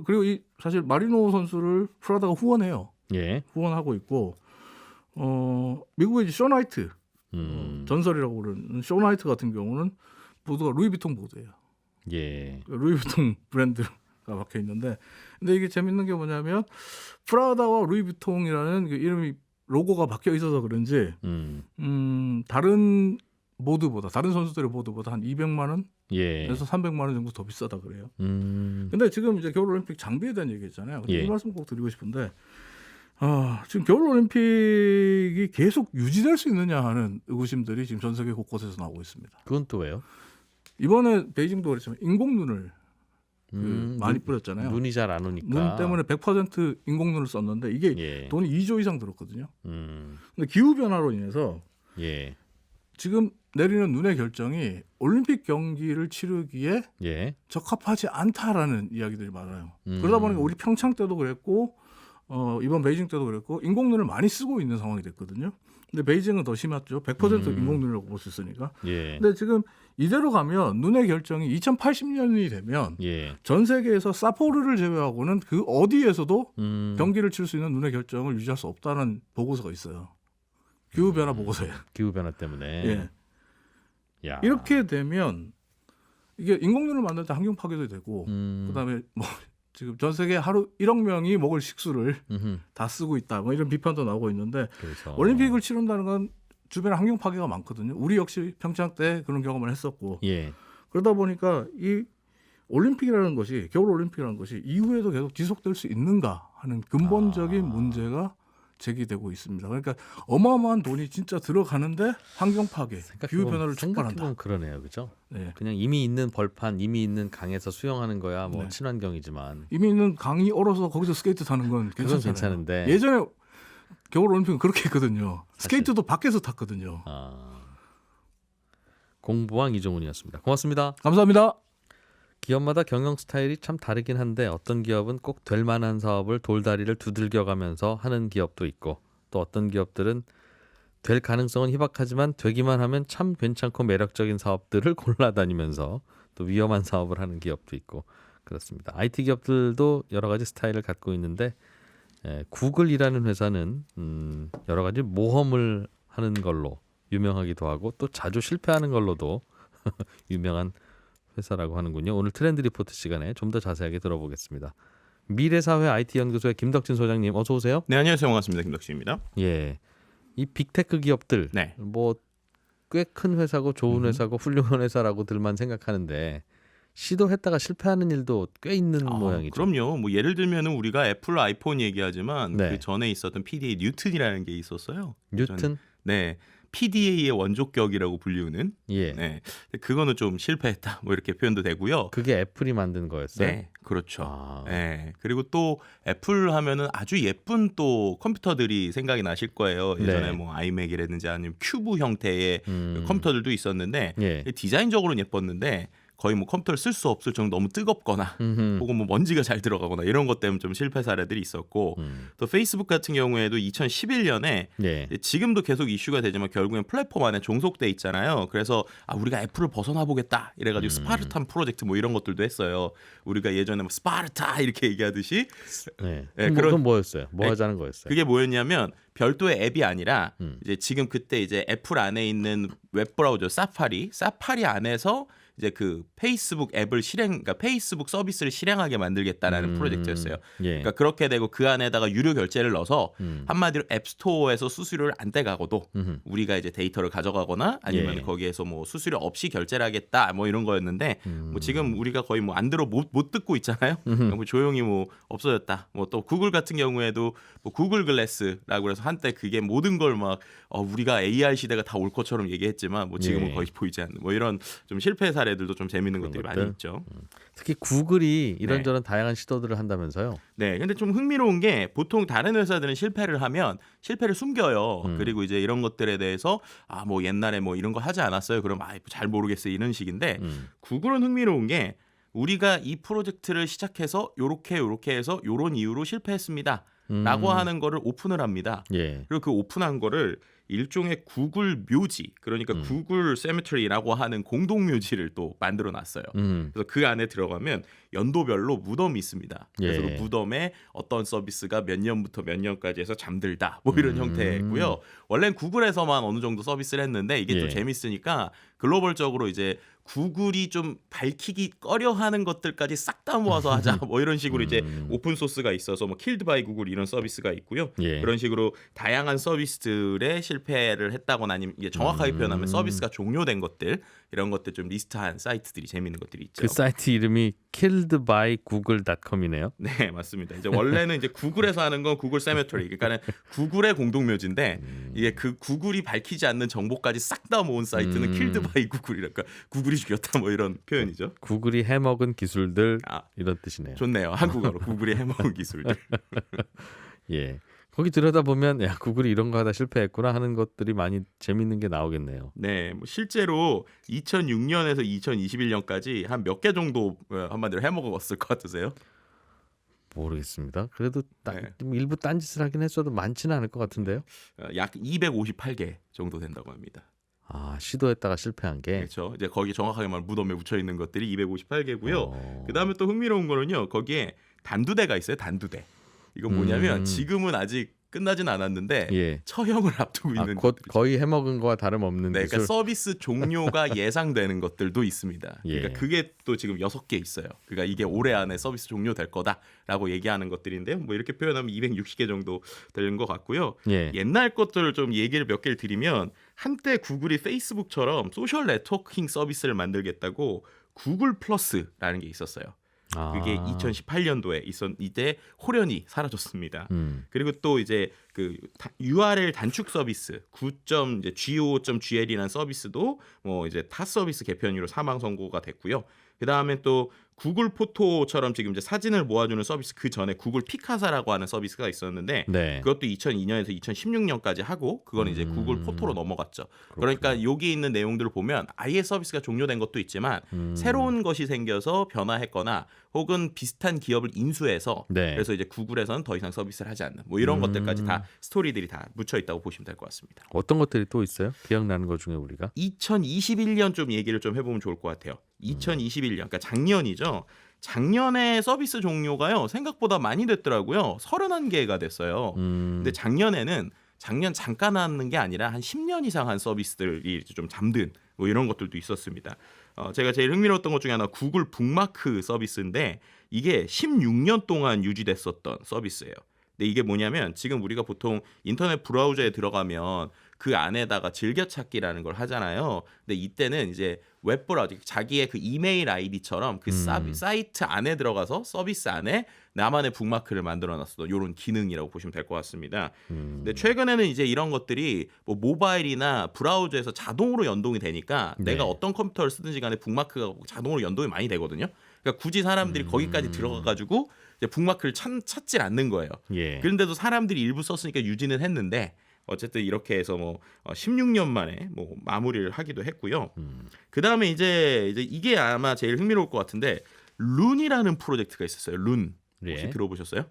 그리고 이 사실 마리노 선수를 프라다가 후원해요. 예. 후원하고 있고, 미국의 이제 쇼 나이트 전설이라고 부르는 쇼 나이트 같은 경우는 보드가 루이비통 보드예요. 예. 루이비통 브랜드가 박혀 있는데, 근데 이게 재밌는 게 뭐냐면 프라다와 루이비통이라는 그 이름이 로고가 박혀 있어서 그런지 다른 보드보다, 다른 선수들의 보드보다 한 200만 원에서 예. 300만 원 정도 더 비싸다 그래요. 음. 근데 지금 이제 겨울 올림픽 장비에 대한 얘기했잖아요. 예. 이 말씀 꼭 드리고 싶은데, 지금 겨울 올림픽이 계속 유지될 수 있느냐 하는 의구심들이 지금 전 세계 곳곳에서 나오고 있습니다. 그건 또 왜요? 이번에 베이징도 그랬지만 인공눈을 많이 뿌렸잖아요. 눈이 잘 안 오니까. 눈 때문에 100% 인공눈을 썼는데 이게 예. 돈이 2조 이상 들었거든요. 음. 근데 기후 변화로 인해서 예. 지금 내리는 눈의 결정이 올림픽 경기를 치르기에 예. 적합하지 않다라는 이야기들이 많아요. 그러다 보니까 우리 평창 때도 그랬고, 이번 베이징 때도 그랬고, 인공눈을 많이 쓰고 있는 상황이 됐거든요. 근데 베이징은 더 심했죠. 100% 인공눈이라고 볼 수 있으니까. 예. 근데 지금 이대로 가면 눈의 결정이 2080년이 되면 예. 전 세계에서 사포르를 제외하고는 그 어디에서도 경기를 칠 수 있는 눈의 결정을 유지할 수 없다는 보고서가 있어요. 기후 변화 보고서에. 기후 변화 때문에. 예. 야. 이렇게 되면 이게 인공눈을 만들 때 환경 파괴도 되고, 그다음에 뭐 지금 전 세계 하루 1억 명이 먹을 식수를 음흠. 다 쓰고 있다. 뭐 이런 비판도 나오고 있는데 그래서 올림픽을 치른다는 건 주변에 환경 파괴가 많거든요. 우리 역시 평창 때 그런 경험을 했었고 예. 그러다 보니까 이 올림픽이라는 것이 겨울 올림픽이라는 것이 이후에도 계속 지속될 수 있는가 하는 근본적인 문제가 제기되고 있습니다. 그러니까 어마어마한 돈이 진짜 들어가는데 환경 파괴, 기후 변화를 촉발한다. 생각해보면 그러네요, 그죠? 네. 그냥 이미 있는 벌판, 이미 있는 강에서 수영하는 거야 뭐 네. 친환경이지만 이미 있는 강이 얼어서 거기서 스케이트 타는 건 그건 괜찮잖아요. 괜찮은데 예전에 겨울 올림픽은 그렇게 했거든요. 스케이트도 밖에서 탔거든요. 공부왕 이종훈이었습니다. 고맙습니다. 감사합니다. 기업마다 경영 스타일이 참 다르긴 한데 어떤 기업은 꼭 될 만한 사업을 돌다리를 두들겨가면서 하는 기업도 있고 또 어떤 기업들은 될 가능성은 희박하지만 되기만 하면 참 괜찮고 매력적인 사업들을 골라다니면서 또 위험한 사업을 하는 기업도 있고 그렇습니다. IT 기업들도 여러 가지 스타일을 갖고 있는데 구글이라는 회사는 여러 가지 모험을 하는 걸로 유명하기도 하고 또 자주 실패하는 걸로도 유명한 회사라고 하는군요. 오늘 트렌드 리포트 시간에 좀 더 자세하게 들어보겠습니다. 미래사회 IT연구소의 김덕진 소장님 어서 오세요. 네, 안녕하세요. 반갑습니다. 김덕진입니다. 예, 이 빅테크 기업들 네. 뭐 꽤 큰 회사고 좋은 회사고 훌륭한 회사라고들만 생각하는데 시도했다가 실패하는 일도 꽤 있는 모양이죠. 그럼요. 뭐 예를 들면은 우리가 애플 아이폰 얘기하지만 네. 그 전에 있었던 PDA 뉴튼이라는 게 있었어요. 뉴튼? 네. PDA의 원조격이라고 불리우는. 예. 네. 그거는 좀 실패했다. 뭐 이렇게 표현도 되고요. 그게 애플이 만든 거였어요. 네, 그렇죠. 아. 네. 그리고 또 애플 하면은 아주 예쁜 또 컴퓨터들이 생각이 나실 거예요. 예전에 네. 뭐 아이맥이라든지 아니면 큐브 형태의 컴퓨터들도 있었는데 예. 디자인적으로는 예뻤는데 거의 뭐 컴퓨터를 쓸 수 없을 정도 너무 뜨겁거나 혹은 뭐 먼지가 잘 들어가거나 이런 것 때문에 좀 실패 사례들이 있었고 또 페이스북 같은 경우에도 2011년에 예. 지금도 계속 이슈가 되지만 결국엔 플랫폼 안에 종속돼 있잖아요. 그래서 우리가 애플을 벗어나 보겠다 이래가지고 스파르탄 프로젝트 뭐 이런 것들도 했어요. 우리가 예전에 뭐 스파르타 이렇게 얘기하듯이 네. 네, 그건 뭐였어요? 뭐 네, 하자는 거였어요? 그게 뭐였냐면 별도의 앱이 아니라 이제 지금 그때 이제 애플 안에 있는 웹브라우저 사파리 안에서 이제 그 페이스북 앱을 그러니까 페이스북 서비스를 실행하게 만들겠다라는 프로젝트였어요. 예. 그러니까 그렇게 되고 그 안에다가 유료 결제를 넣어서 한마디로 앱스토어에서 수수료를 안 떼가고도 우리가 이제 데이터를 가져가거나 아니면 예. 거기에서 뭐 수수료 없이 결제를 하겠다 뭐 이런 거였는데 뭐 지금 우리가 거의 뭐 안 들어 못 듣고 있잖아요. 뭐 조용히 뭐 없어졌다. 뭐 또 구글 같은 경우에도 뭐 구글 글래스라고 해서 한때 그게 모든 걸 막 우리가 AI 시대가 다 올 것처럼 얘기했지만 뭐 지금은 예. 거의 보이지 않는 뭐 이런 좀 실패 사례들도 좀 재밌는 것들이 것들? 많이 있죠. 특히 구글이 이런저런 다양한 시도들을 한다면서요? 네, 근데 좀 흥미로운 게 보통 다른 회사들은 실패를 하면 실패를 숨겨요. 그리고 이제 이런 것들에 대해서 뭐 옛날에 뭐 이런 거 하지 않았어요. 그럼 잘 모르겠어요. 이런 식인데 구글은 흥미로운 게 우리가 이 프로젝트를 시작해서 요렇게 해서 요런 이유로 실패했습니다. 라고 하는 거를 오픈을 합니다. 예. 그리고 그 오픈한 거를 일종의 구글 묘지, 그러니까 구글 세미터리라고 하는 공동 묘지를 또 만들어 놨어요. 그래서 그 안에 들어가면 연도별로 무덤이 있습니다. 그래서 예. 그 무덤에 어떤 서비스가 몇 년부터 몇 년까지 해서 잠들다 뭐 이런 형태고요. 원래는 구글에서만 어느 정도 서비스를 했는데 이게 예. 좀 재밌으니까 글로벌적으로 이제 구글이 좀 밝히기 꺼려하는 것들까지 싹 다 모아서 하자 뭐 이런 식으로 이제 오픈 소스가 있어서 뭐 킬드 바이 구글 이런 서비스가 있고요. 예. 그런 식으로 다양한 서비스들의 실패를 했다거나 아니면 이게 정확하게 표현하면 서비스가 종료된 것들 이런 것들 좀 리스트한 사이트들이 재밌는 것들이 있죠. 그 사이트 이름이 killedbygoogle.com이네요. 네, 맞습니다. 이제 원래는 이제 구글에서 하는 건 구글 세미터리, 그러니까는 구글의 공동묘지인데 이게 그 구글이 밝히지 않는 정보까지 싹 다 모은 사이트는 킬드 바이 구글이랄까 구글이 죽였다 뭐 이런 표현이죠. 구글이 해먹은 기술들 이런 뜻이네요. 좋네요. 한국어로 구글이 해먹은 기술들. 예. 거기 들여다보면 야 구글이 이런 거 하다 실패했구나 하는 것들이 많이 재밌는 게 나오겠네요. 네, 뭐 실제로 2006년에서 2021년까지 한 몇 개 정도 한마디로 해먹었을 것 같으세요? 모르겠습니다. 그래도 네. 일부 딴짓을 하긴 했어도 많지는 않을 것 같은데요. 약 258개 정도 된다고 합니다. 시도했다가 실패한 게. 그렇죠. 이제 거기 정확하게 말하면 무덤에 묻혀 있는 것들이 258개고요. 그다음에 또 흥미로운 거는요. 거기에 단두대가 있어요. 단두대. 이건 뭐냐면 지금은 아직 끝나진 않았는데 예. 처형을 앞두고 있는 곧 것들이죠. 거의 해먹은 거와 다름없는 네, 기술. 그러니까 서비스 종료가 예상되는 것들도 있습니다. 예. 그러니까 그게 또 지금 6개 있어요. 그러니까 이게 올해 안에 서비스 종료될 거다라고 얘기하는 것들인데 뭐 이렇게 표현하면 260개 정도 되는 것 같고요. 예. 옛날 것들을 좀 얘기를 몇 개를 드리면 한때 구글이 페이스북처럼 소셜 네트워킹 서비스를 만들겠다고 구글 플러스라는 게 있었어요. 그게 2018년도에 이때 호련히 사라졌습니다. 그리고 또 이제 그 URL 단축 서비스 9.go.gl이라는 서비스도 뭐 이제 타 서비스 개편 이후로 사망 선고가 됐고요. 그 다음에 또 구글 포토처럼 지금 이제 사진을 모아주는 서비스 그 전에 구글 피카사라고 하는 서비스가 있었는데 네. 그것도 2002년에서 2016년까지 하고 그거는 이제 구글 포토로 넘어갔죠. 그러니까 여기 있는 내용들을 보면 아예 서비스가 종료된 것도 있지만 새로운 것이 생겨서 변화했거나 혹은 비슷한 기업을 인수해서 네. 그래서 이제 구글에서는 더 이상 서비스를 하지 않는 뭐 이런 것들까지 다 스토리들이 다 묻혀 있다고 보시면 될 것 같습니다. 어떤 것들이 또 있어요? 기억나는 것 중에 우리가? 2021년 좀 얘기를 좀 해보면 좋을 것 같아요. 2021년, 그러니까 작년이죠. 작년에 서비스 종료가요 생각보다 많이 됐더라고요. 31개가 됐어요. 근데 작년 잠깐 하는 게 아니라 한 10년 이상 한 서비스들이 좀 잠든 뭐 이런 것들도 있었습니다. 제가 제일 흥미로웠던 것 중에 하나 구글 북마크 서비스인데 이게 16년 동안 유지됐었던 서비스예요. 근데 이게 뭐냐면 지금 우리가 보통 인터넷 브라우저에 들어가면 그 안에다가 즐겨찾기라는 걸 하잖아요. 근데 이때는 이제 웹브라우저 자기의 그 이메일 아이디처럼 그 사이트 안에 들어가서 서비스 안에 나만의 북마크를 만들어놨었던 이런 기능이라고 보시면 될 것 같습니다. 근데 최근에는 이제 이런 것들이 뭐 모바일이나 브라우저에서 자동으로 연동이 되니까 네. 내가 어떤 컴퓨터를 쓰든지 간에 북마크가 자동으로 연동이 많이 되거든요. 그러니까 굳이 사람들이 거기까지 들어가가지고 이제 북마크를 찾질 않는 거예요. 예. 그런데도 사람들이 일부 썼으니까 유지는 했는데 어쨌든 이렇게 해서 뭐 16년 만에 뭐 마무리를 하기도 했고요. 그 다음에 이제 이게 아마 제일 흥미로울 것 같은데 룬이라는 프로젝트가 있었어요. 룬 혹시 예. 들어보셨어요?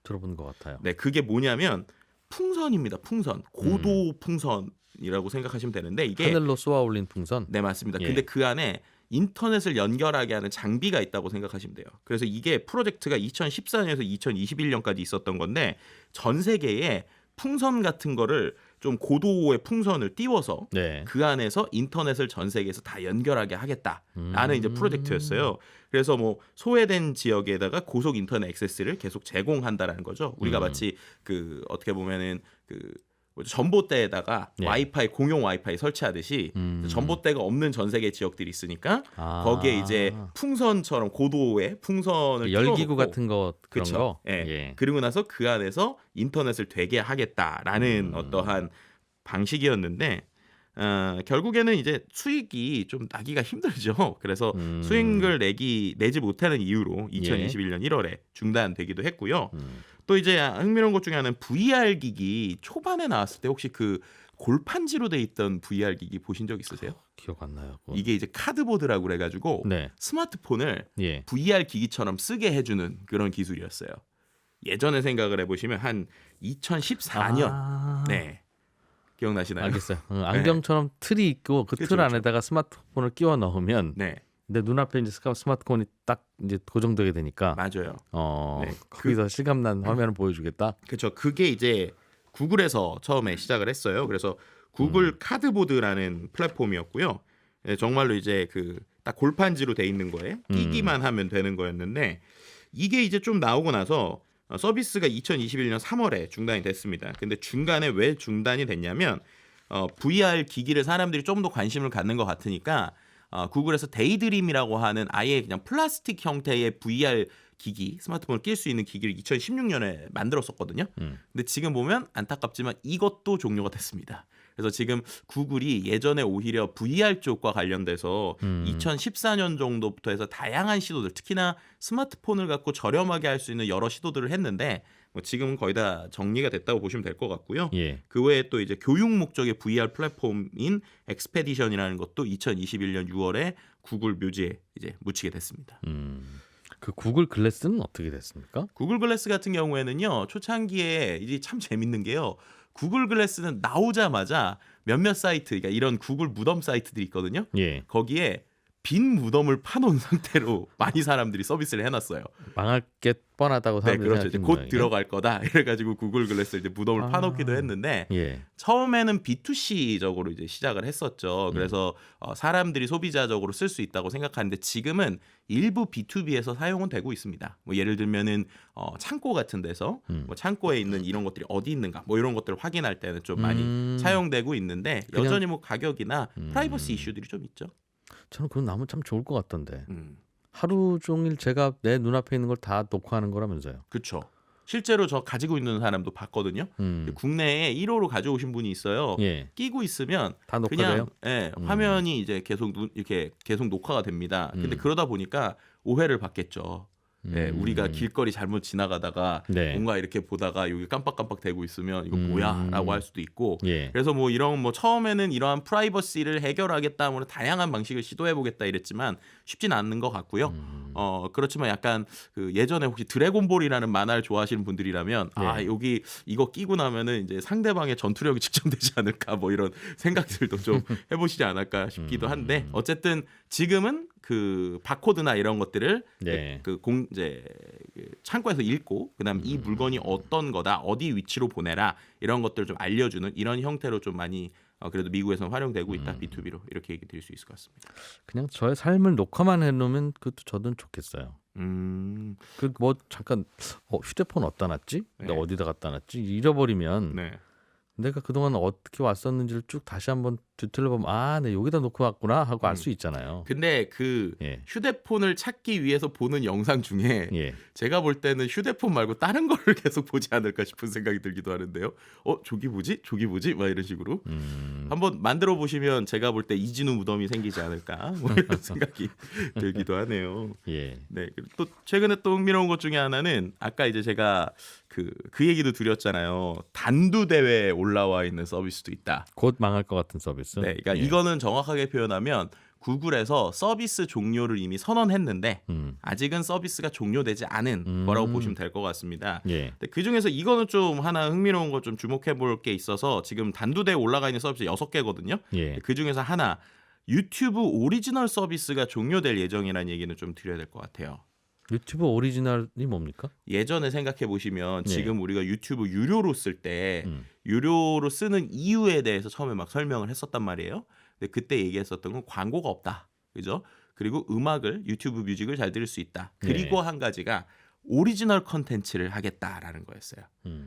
들어본 것 같아요. 네, 그게 뭐냐면 풍선입니다. 풍선, 고도 풍선이라고 생각하시면 되는데 이게 하늘로 쏘아 올린 풍선. 네 맞습니다. 예. 근데 그 안에 인터넷을 연결하게 하는 장비가 있다고 생각하시면 돼요. 그래서 이게 프로젝트가 2014년에서 2021년까지 있었던 건데 전 세계에 풍선 같은 거를 좀 고도의 풍선을 띄워서 네. 그 안에서 인터넷을 전 세계에서 다 연결하게 하겠다라는 이제 프로젝트였어요. 그래서 뭐 소외된 지역에다가 고속 인터넷 액세스를 계속 제공한다라는 거죠. 우리가 마치 그 어떻게 보면은 그 전봇대에다가 네. 와이파이 공용 와이파이 설치하듯이 전봇대가 없는 전 세계 지역들이 있으니까 거기에 이제 풍선처럼 고도의 풍선을 열기구 띄워놓고 같은 거 그런 그쵸. 거. 예. 예. 그리고 나서 그 안에서 인터넷을 되게 하겠다라는 어떠한 방식이었는데 결국에는 이제 수익이 좀 나기가 힘들죠. 그래서 수익을 내지 못하는 이유로 2021년 1월에 중단되기도 했고요. 또 이제 흥미로운 것 중에 하나는 VR 기기 초반에 나왔을 때 혹시 그 골판지로 돼 있던 VR 기기 보신 적 있으세요? 기억 안 나요. 그건. 이게 이제 카드보드라고 그래가지고 네. 스마트폰을 예. VR 기기처럼 쓰게 해주는 그런 기술이었어요. 예전에 생각을 해보시면 한 2014년 네 기억나시나요? 알겠어요. 안경처럼 틀이 있고 그 틀 그쵸, 그쵸. 안에다가 스마트폰을 끼워 넣으면 네 내 눈앞에 이제 스마트폰이 딱 이제 고정되게 되니까 맞아요. 네. 거기서 실감난 화면을 보여주겠다. 그렇죠. 그게 이제 구글에서 처음에 시작을 했어요. 그래서 구글 카드보드라는 플랫폼이었고요. 네, 정말로 이제 그 딱 골판지로 돼 있는 거에 끼기만 하면 되는 거였는데 이게 이제 좀 나오고 나서 서비스가 2021년 3월에 중단이 됐습니다. 근데 중간에 왜 중단이 됐냐면 VR 기기를 사람들이 좀 더 관심을 갖는 것 같으니까 구글에서 데이드림이라고 하는 아예 그냥 플라스틱 형태의 VR 기기, 스마트폰을 낄 수 있는 기기를 2016년에 만들었었거든요. 근데 지금 보면 안타깝지만 이것도 종료가 됐습니다. 그래서 지금 구글이 예전에 오히려 VR 쪽과 관련돼서 2014년 정도부터 해서 다양한 시도들, 특히나 스마트폰을 갖고 저렴하게 할 수 있는 여러 시도들을 했는데 뭐 지금은 거의 다 정리가 됐다고 보시면 될 것 같고요. 예. 그 외에 또 이제 교육 목적의 VR 플랫폼인 엑스페디션이라는 것도 2021년 6월에 구글 묘지에 이제 묻히게 됐습니다. 그 구글 글래스는 어떻게 됐습니까? 구글 글래스 같은 경우에는요 초창기에 이제 참 재밌는 게요. 구글 글래스는 나오자마자 몇몇 사이트, 그러니까 이런 구글 무덤 사이트들이 있거든요. 예. 거기에 빈 무덤을 파놓은 상태로 많이 사람들이 서비스를 해놨어요. 망할 게 뻔하다고 네, 사람들이 그렇죠. 이제 생각하는 곧 모양이에요? 들어갈 거다. 이래가지고 구글 글래스 이제 무덤을 아. 파놓기도 했는데 예. 처음에는 B2C적으로 이제 시작을 했었죠. 그래서 사람들이 소비자적으로 쓸 수 있다고 생각하는데 지금은 일부 B2B에서 사용은 되고 있습니다. 뭐 예를 들면은 창고 같은 데서 뭐 창고에 있는 이런 것들이 어디 있는가 뭐 이런 것들을 확인할 때는 좀 많이 사용되고 있는데 그냥- 여전히 뭐 가격이나 프라이버시 이슈들이 좀 있죠. 저는 그건 나면 참 좋을 것 같던데. 음. 하루 종일 제가 내 눈앞에 있는 걸 다 녹화하는 거라면서요. 그렇죠. 실제로 저 가지고 있는 사람도 봤거든요. 국내에 1호로 가져오신 분이 있어요. 예. 끼고 있으면 다 녹화돼요? 그냥 화면이 이제 이렇게 계속 녹화가 됩니다. 근데 그러다 보니까 오해를 받겠죠. 네, 우리가 길거리 잘못 지나가다가 네. 뭔가 이렇게 보다가 여기 깜빡깜빡 대고 있으면 이거 뭐야라고 할 수도 있고. 예. 그래서 뭐 이런 뭐 처음에는 이러한 프라이버시를 해결하겠다, 뭐 다양한 방식을 시도해보겠다 이랬지만 쉽지는 않는 것 같고요. 그렇지만 약간 그 예전에 혹시 드래곤볼이라는 만화를 좋아하시는 분들이라면 아 여기 이거 끼고 나면은 이제 상대방의 전투력이 측정되지 않을까 뭐 이런 생각들도 좀 해보시지 않을까 싶기도 한데 어쨌든 지금은 그 바코드나 이런 것들을 네. 이제 창고에서 읽고 그다음 이 물건이 어떤 거다 어디 위치로 보내라 이런 것들을 좀 알려주는 이런 형태로 좀 많이 그래도 미국에서는 활용되고 있다 B2B로 이렇게 얘기 드릴 수 있을 것 같습니다. 그냥 저의 삶을 녹화만 해놓으면 그것도 저는 좋겠어요. 그 뭐 잠깐 휴대폰 어디다 놨지? 내가 네. 어디다 갖다 놨지? 잃어버리면 네. 내가 그동안 어떻게 왔었는지를 쭉 다시 한번 뒤틀어보면 아, 내 여기다 놓고 왔구나 하고 알 수 있잖아요. 근데 그 예. 휴대폰을 찾기 위해서 보는 영상 중에 예. 제가 볼 때는 휴대폰 말고 다른 거를 계속 보지 않을까 싶은 생각이 들기도 하는데요. 저기 뭐지? 저기 뭐지? 막 이런 식으로 한번 만들어 보시면 제가 볼 때 이진우 무덤이 생기지 않을까 뭐 이런 생각이 들기도 하네요. 예. 네. 그리고 또 최근에 또 흥미로운 것 중에 하나는 아까 이제 제가 그 얘기도 드렸잖아요. 단두 대회에 올라와 있는 서비스도 있다. 곧 망할 것 같은 서비스. 네, 그러니까 예. 이거는 정확하게 표현하면 구글에서 서비스 종료를 이미 선언했는데 아직은 서비스가 종료되지 않은 거라고 보시면 될 것 같습니다. 예. 근데 그 중에서 이거는 좀 하나 흥미로운 거 좀 주목해 볼 게 있어서 지금 단두대에 올라가 있는 서비스 6개거든요. 예. 그 중에서 하나 유튜브 오리지널 서비스가 종료될 예정이라는 얘기는 좀 드려야 될 것 같아요. 유튜브 오리지널이 뭡니까? 예전에 생각해 보시면 네. 지금 우리가 유튜브 유료로 쓸 때 유료로 쓰는 이유에 대해서 처음에 막 설명을 했었단 말이에요. 근데 그때 얘기했었던 건 광고가 없다. 그죠? 그리고 음악을 유튜브 뮤직을 잘 들을 수 있다. 그리고 한 가지가 오리지널 컨텐츠를 하겠다라는 거였어요.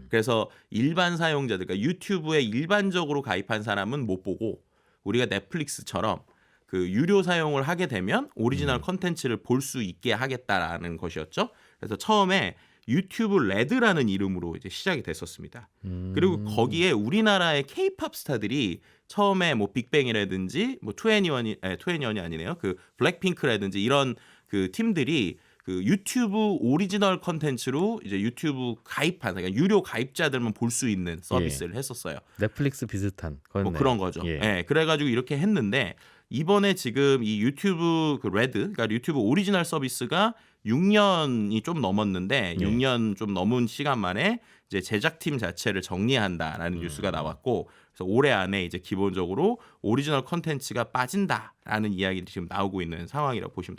그래서 일반 사용자들, 그러니까 유튜브에 일반적으로 가입한 사람은 못 보고 우리가 넷플릭스처럼 그 유료 사용을 하게 되면 오리지널 컨텐츠를 볼 수 있게 하겠다라는 것이었죠. 그래서 처음에 유튜브 레드라는 이름으로 이제 시작이 됐었습니다. 그리고 거기에 우리나라의 K-팝 스타들이 처음에 뭐 빅뱅이라든지 뭐 2NE1이 아니네요. 그 블랙핑크라든지 이런 그 팀들이 그 유튜브 오리지널 컨텐츠로 이제 유튜브 가입한 그러니까 유료 가입자들만 볼 수 있는 서비스를 했었어요. 넷플릭스 비슷한 뭐 그런 거죠. 예. 예, 그래가지고 이렇게 했는데 이번에 지금 이 유튜브 그 레드, 그러니까 유튜브 오리지널 서비스가 6년이 좀 넘었는데 6년 좀 넘은 시간 만에 이제 제작팀 자체를 정리한다라는 뉴스가 나왔고 그래서 올해 안에 이제 기본적으로 오리지널 컨텐츠가 빠진다라는 이야기들이 지금 나오고 있는 상황이라고 보시면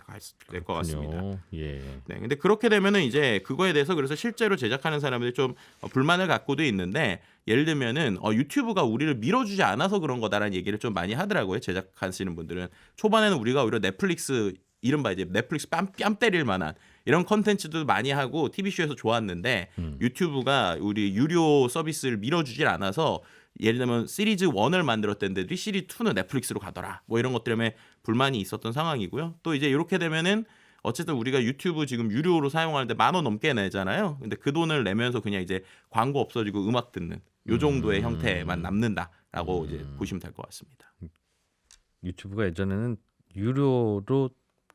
될 것 같습니다. 예. 네, 근데 그렇게 되면은 이제 그거에 대해서 그래서 실제로 제작하는 사람들이 좀 불만을 갖고도 있는데 예를 들면은 유튜브가 우리를 밀어주지 않아서 그런 거다라는 얘기를 좀 많이 하더라고요. 제작하시는 분들은 초반에는 우리가 오히려 넷플릭스 이른바 이제 넷플릭스 뺨 때릴 만한 이런 컨텐츠도 많이 하고 TV쇼에서 좋았는데 유튜브가 우리 유료 서비스를 밀어주질 않아서 예를 들면 시리즈 1을 만들었던데 시리즈 2는 넷플릭스로 가더라. 뭐 이런 것 때문에 불만이 있었던 상황이고요. 또 이제 이렇게 되면은 어쨌든 우리가 유튜브 지금 유료로 사용하는데 10,000원 넘게 내잖아요. 근데 그 돈을 내면서 그냥 이제 광고 없어지고 음악 듣는 요 정도의 형태만 남는다라고 이제 보시면 될 것 같습니다. 유튜브가 예전에는 유료로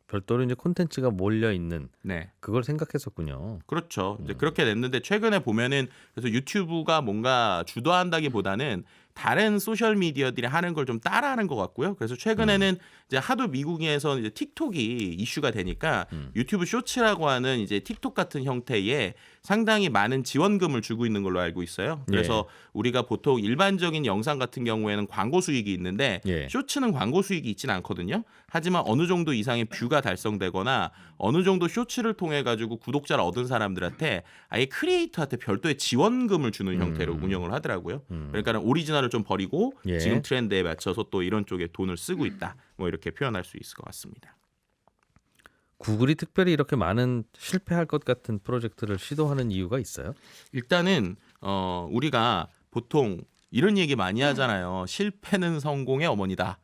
별도로 이제 콘텐츠가 몰려 있는 네. 그걸 생각했었군요. 그렇죠. 이제 그렇게 됐는데 최근에 보면은 그래서 유튜브가 뭔가 주도한다기보다는 다른 소셜 미디어들이 하는 걸 좀 따라하는 것 같고요. 그래서 최근에는 이제 하도 미국에서 이제 틱톡이 이슈가 되니까 유튜브 쇼츠라고 하는 이제 틱톡 같은 형태의 상당히 많은 지원금을 주고 있는 걸로 알고 있어요. 그래서 우리가 보통 일반적인 영상 같은 경우에는 광고 수익이 있는데 쇼츠는 광고 수익이 있지는 않거든요. 하지만 어느 정도 이상의 뷰가 달성되거나 어느 정도 쇼츠를 통해 가지고 구독자를 얻은 사람들한테 아예 크리에이터한테 별도의 지원금을 주는 형태로 운영을 하더라고요. 그러니까 오리지널을 좀 버리고 지금 트렌드에 맞춰서 또 이런 쪽에 돈을 쓰고 있다. 뭐 이렇게 표현할 수 있을 것 같습니다. 구글이 특별히 이렇게 많은 실패할 것 같은 프로젝트를 시도하는 이유가 있어요? 일단은 우리가 보통 이런 얘기 많이 하잖아요. 실패는 성공의 어머니다.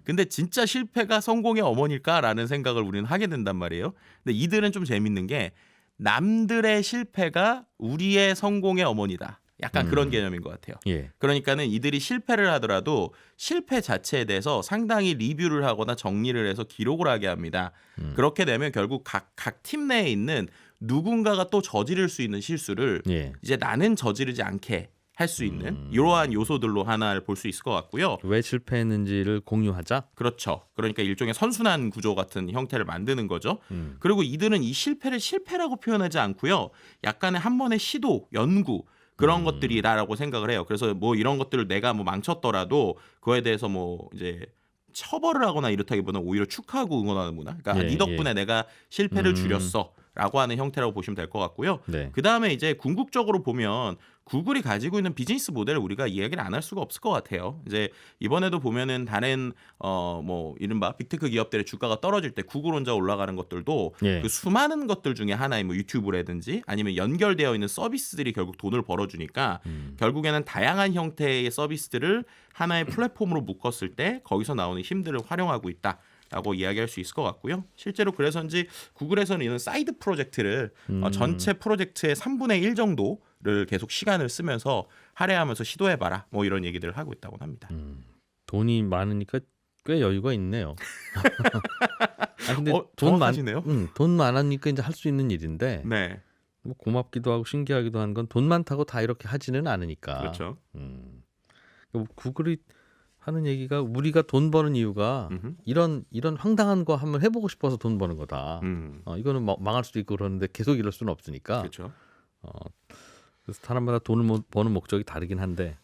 근데 진짜 실패가 성공의 어머니일까라는 생각을 우리는 하게 된단 말이에요. 근데 이들은 좀 재밌는 게 남들의 실패가 우리의 성공의 어머니다. 약간 그런 개념인 것 같아요. 그러니까는 이들이 실패를 하더라도 실패 자체에 대해서 상당히 리뷰를 하거나 정리를 해서 기록을 하게 합니다. 그렇게 되면 결국 각 팀 내에 있는 누군가가 또 저지를 수 있는 실수를 이제 나는 저지르지 않게 할 수 있는 이러한 요소들로 하나를 볼 수 있을 것 같고요. 왜 실패했는지를 공유하자? 그렇죠. 그러니까 일종의 선순환 구조 같은 형태를 만드는 거죠. 그리고 이들은 이 실패를 실패라고 표현하지 않고요. 약간의 한 번의 시도, 연구 그런 것들이다라고 생각을 해요. 그래서 뭐 이런 것들을 내가 뭐 망쳤더라도 그거에 대해서 뭐 이제 처벌을 하거나 이렇다기보다는 오히려 축하하고 응원하는 문화. 그러니까 네 덕분에 내가 실패를 줄였어라고 하는 형태라고 보시면 될 것 같고요. 그 다음에 이제 궁극적으로 보면 구글이 가지고 있는 비즈니스 모델을 우리가 이야기를 안 할 수가 없을 것 같아요. 이제 이번에도 보면은 다른 뭐 이른바 빅테크 기업들의 주가가 떨어질 때 구글 혼자 올라가는 것들도 그 수많은 것들 중에 하나의 뭐 유튜브라든지 아니면 연결되어 있는 서비스들이 결국 돈을 벌어주니까 결국에는 다양한 형태의 서비스들을 하나의 플랫폼으로 묶었을 때 거기서 나오는 힘들을 활용하고 있다. 라고 이야기할 수 있을 것 같고요. 실제로 그래서인지 구글에서는 이런 사이드 프로젝트를 전체 프로젝트의 3분의 1 정도를 계속 시간을 쓰면서 할애하면서 시도해봐라. 뭐 이런 얘기들을 하고 있다고 합니다. 돈이 많으니까 꽤 여유가 있네요. 아 근데 돈 많으니까 이제 할 수 있는 일인데 뭐 고맙기도 하고 신기하기도 한 건 돈 많다고 다 이렇게 하지는 않으니까. 그렇죠. 구글이 하는 얘기가 우리가 돈 버는 이유가 이런 황당한 거 한번 해보고 싶어서 돈 버는 거다. 이거는 망할 수도 있고 그러는데 계속 이럴 수는 없으니까. 그렇죠. 그래서 사람마다 돈을 버는 목적이 다르긴 한데.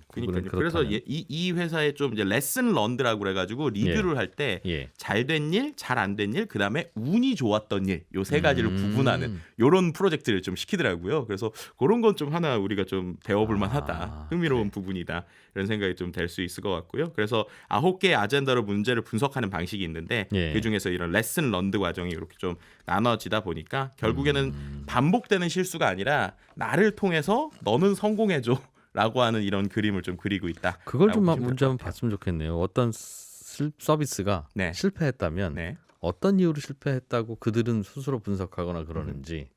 그러니까요. 그래서 이 회사의 좀 이제 레슨 런드라고 그래가지고 리뷰를 할 때 잘 된 일, 잘 안 된 일, 그 다음에 운이 좋았던 일, 요 세 가지를 구분하는 요런 프로젝트를 좀 시키더라고요. 그래서 그런 건 좀 하나 우리가 좀 배워볼 만하다, 흥미로운 부분이다 이런 생각이 좀 될 수 있을 것 같고요. 그래서 9개의 아젠다로 문제를 분석하는 방식이 있는데 그 중에서 이런 레슨 런드 과정이 이렇게 좀 나눠지다 보니까 결국에는 반복되는 실수가 아니라 나를 통해서 너는 성공해줘. 라고 하는 이런 그림을 좀 그리고 있다. 그걸 좀 문제 한번 봤으면 좋겠네요. 어떤 서비스가 실패했다면 어떤 이유로 실패했다고 그들은 스스로 분석하거나 그러는지.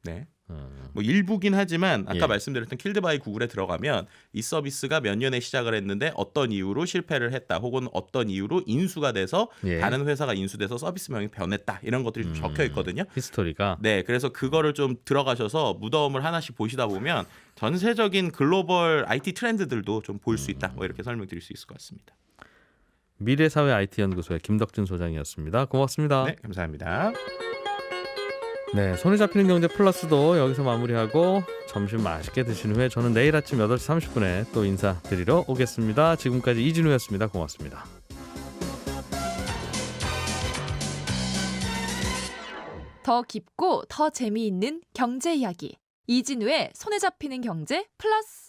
뭐 일부긴 하지만 아까 말씀드렸던 킬드 바이 구글에 들어가면 이 서비스가 몇 년에 시작을 했는데 어떤 이유로 실패를 했다 혹은 어떤 이유로 인수가 돼서 다른 회사가 인수돼서 서비스명이 변했다 이런 것들이 좀 적혀 있거든요. 히스토리가. 그래서 그거를 좀 들어가셔서 무덤을 하나씩 보시다 보면 전세적인 글로벌 IT 트렌드들도 좀 볼 수 있다. 뭐 이렇게 설명드릴 수 있을 것 같습니다. 미래사회 IT연구소의 김덕진 소장이었습니다. 고맙습니다. 네, 감사합니다. 네, 손에 잡히는 경제 플러스도 여기서 마무리하고 점심 맛있게 드신 후에 저는 내일 아침 8시 30분에 또 인사드리러 오겠습니다. 지금까지 이진우였습니다. 고맙습니다. 더 깊고 더 재미있는 경제 이야기 이진우의 손에 잡히는 경제 플러스.